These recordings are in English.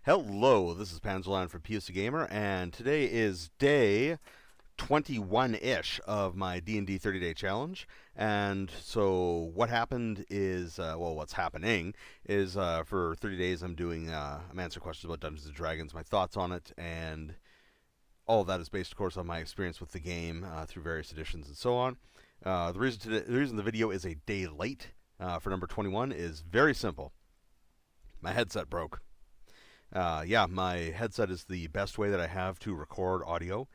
Hello, this is Panzerline from POCGamer, and today is day 21-ish of my D&D 30-day challenge. And so what happened is, what's happening is for 30 days I'm answering questions about Dungeons & Dragons, my thoughts on it, and all of that is based, of course, on my experience with the game through various editions and so on. The reason the video is a day late for number 21 is very simple. My headset broke. My headset is the best way that I have to record audio,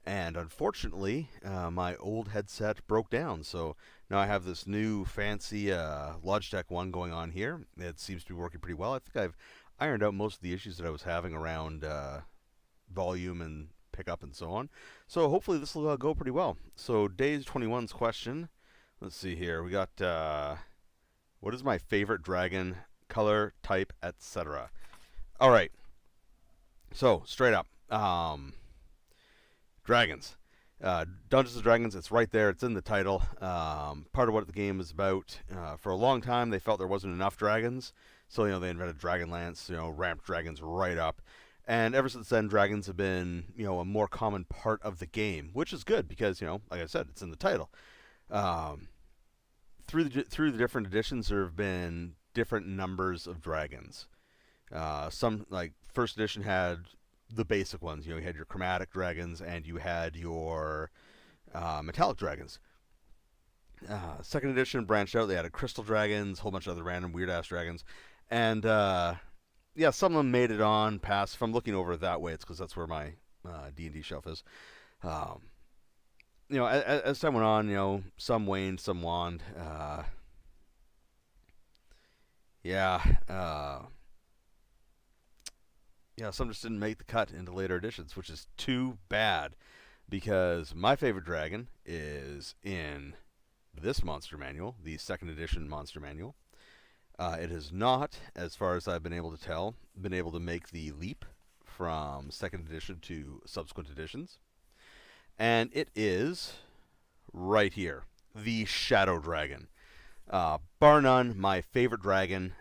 and unfortunately, my old headset broke down. So now I have this new fancy Logitech one going on here. It seems to be working pretty well. I think I've ironed out most of the issues that I was having around volume and pickup and so on. So hopefully this will go pretty well. So Days 21's question. Let's see here. We got what is my favorite dragon, color, type, etc. All right. So, straight up. Dragons. Dungeons & Dragons, it's right there. It's in the title. Part of what the game is about. For a long time, they felt there wasn't enough dragons. So, they invented Dragonlance, ramped dragons right up. And ever since then, dragons have been, a more common part of the game, which is good because, like I said, it's in the title. Through the different editions, there have been different numbers of dragons. Some, like, first edition had the basic ones. You had your chromatic dragons and you had your metallic dragons. Second edition branched out. They added crystal dragons, a whole bunch of other random weird-ass dragons. And, some of them made it on past. If I'm looking over it that way, it's because that's where my D&D shelf is. As time went on, some waned, some wand. Some just didn't make the cut into later editions, which is too bad, because my favorite dragon is in this monster manual, the second edition monster manual. It has not, as far as I've been able to tell, been able to make the leap from second edition to subsequent editions. And it is right here, the Shadow Dragon. Bar none, my favorite dragon,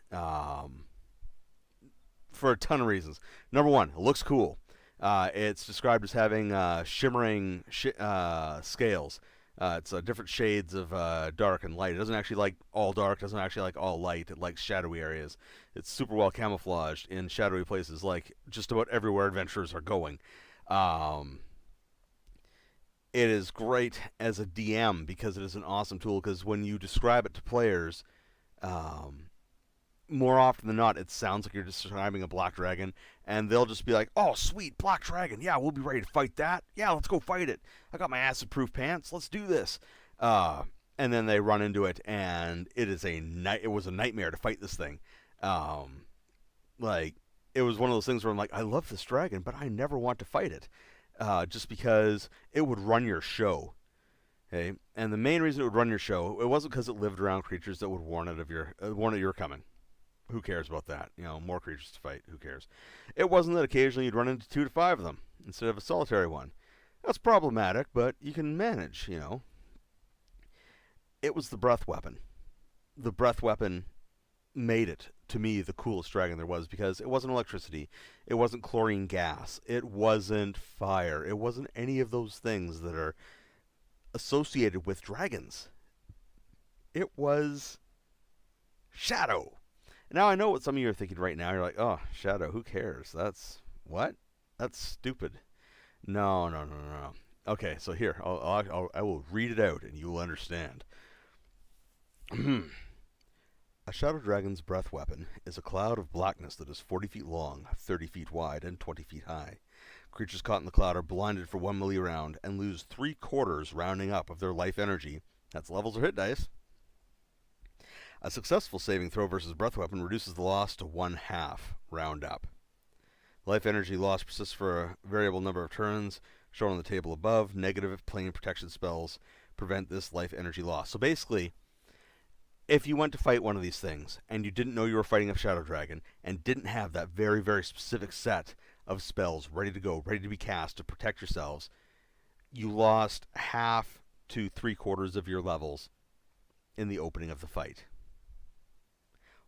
for a ton of reasons. Number one, it looks cool. It's described as having shimmering scales. It's different shades of dark and light. It doesn't actually like all dark, doesn't actually like all light. It likes shadowy areas. It's super well camouflaged in shadowy places, like just about everywhere adventurers are going. It is great as a DM because it is an awesome tool, because when you describe it to players, more often than not, it sounds like you're describing a black dragon, and they'll just be like, "Oh, sweet, black dragon! Yeah, we'll be ready to fight that. Yeah, let's go fight it. I got my acid-proof pants. Let's do this." And then they run into it, and it was a nightmare to fight this thing. It was one of those things where I'm like, I love this dragon, but I never want to fight it, just because it would run your show. Okay, and the main reason it would run your show, it wasn't because it lived around creatures that would warn it you're coming. Who cares about that? More creatures to fight. Who cares? It wasn't that occasionally you'd run into 2 to 5 of them instead of a solitary one. That's problematic, but you can manage, It was the breath weapon. The breath weapon made it, to me, the coolest dragon there was, because it wasn't electricity. It wasn't chlorine gas. It wasn't fire. It wasn't any of those things that are associated with dragons. It was shadow. Now I know what some of you are thinking right now. You're like, "Oh, shadow, who cares? That's what? That's stupid." No. Okay, so here, I will read it out and you will understand. A shadow dragon's breath weapon is a cloud of blackness that is 40 feet long, 30 feet wide, and 20 feet high. Creatures caught in the cloud are blinded for 1 milliround and lose 3/4, rounding up, of their life energy. That's levels or hit dice. A successful saving throw versus breath weapon reduces the loss to 1/2, round up. Life energy loss persists for a variable number of turns, shown on the table above. Negative plane protection spells prevent this life energy loss. So basically, if you went to fight one of these things, and you didn't know you were fighting a shadow dragon, and didn't have that very, very specific set of spells ready to go, ready to be cast to protect yourselves, you lost 1/2 to 3/4 of your levels in the opening of the fight,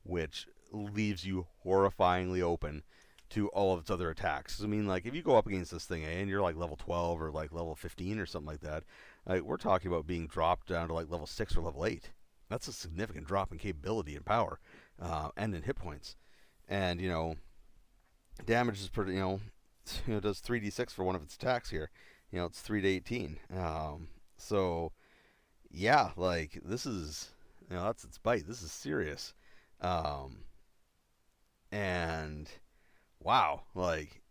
which leaves you horrifyingly open to all of its other attacks. I mean, like, if you go up against this thing, and you're like level 12 or like level 15 or something like that, we're talking about being dropped down to like level 6 or level 8. That's a significant drop in capability and power, and in hit points. And, damage is pretty, it does 3d6 for one of its attacks here. It's 3 to 18. So, yeah, like, this is, that's its bite. This is serious. And wow, like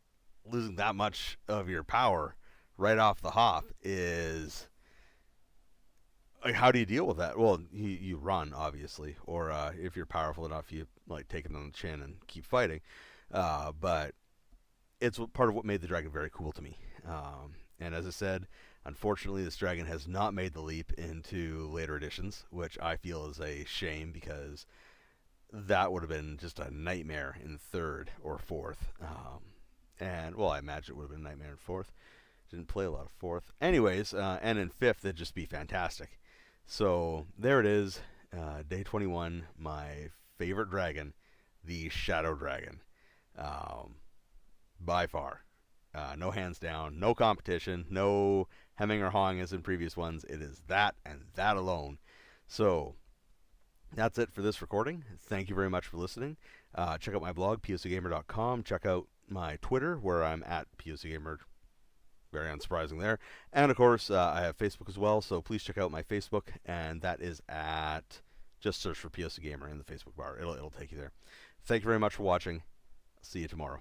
losing that much of your power right off the hop is like, how do you deal with that? Well, you run obviously, or if you're powerful enough, you like take it on the chin and keep fighting. But it's part of what made the dragon very cool to me. And as I said, unfortunately, this dragon has not made the leap into later editions, which I feel is a shame because that would have been just a nightmare in third or fourth. And, well, I imagine it would have been a nightmare in fourth. Didn't play a lot of fourth. Anyways, and in fifth, it'd just be fantastic. So, there it is. Day 21, my favorite dragon, the Shadow Dragon. By far. No hands down, no competition, no hemming or hawing as in previous ones. It is that and that alone. So, that's it for this recording. Thank you very much for listening. Check out my blog, POCGamer.com. Check out my Twitter, where I'm at POCGamer. Very unsurprising there. And, of course, I have Facebook as well, so please check out my Facebook, and that is at, just search for POCGamer in the Facebook bar. It'll take you there. Thank you very much for watching. See you tomorrow.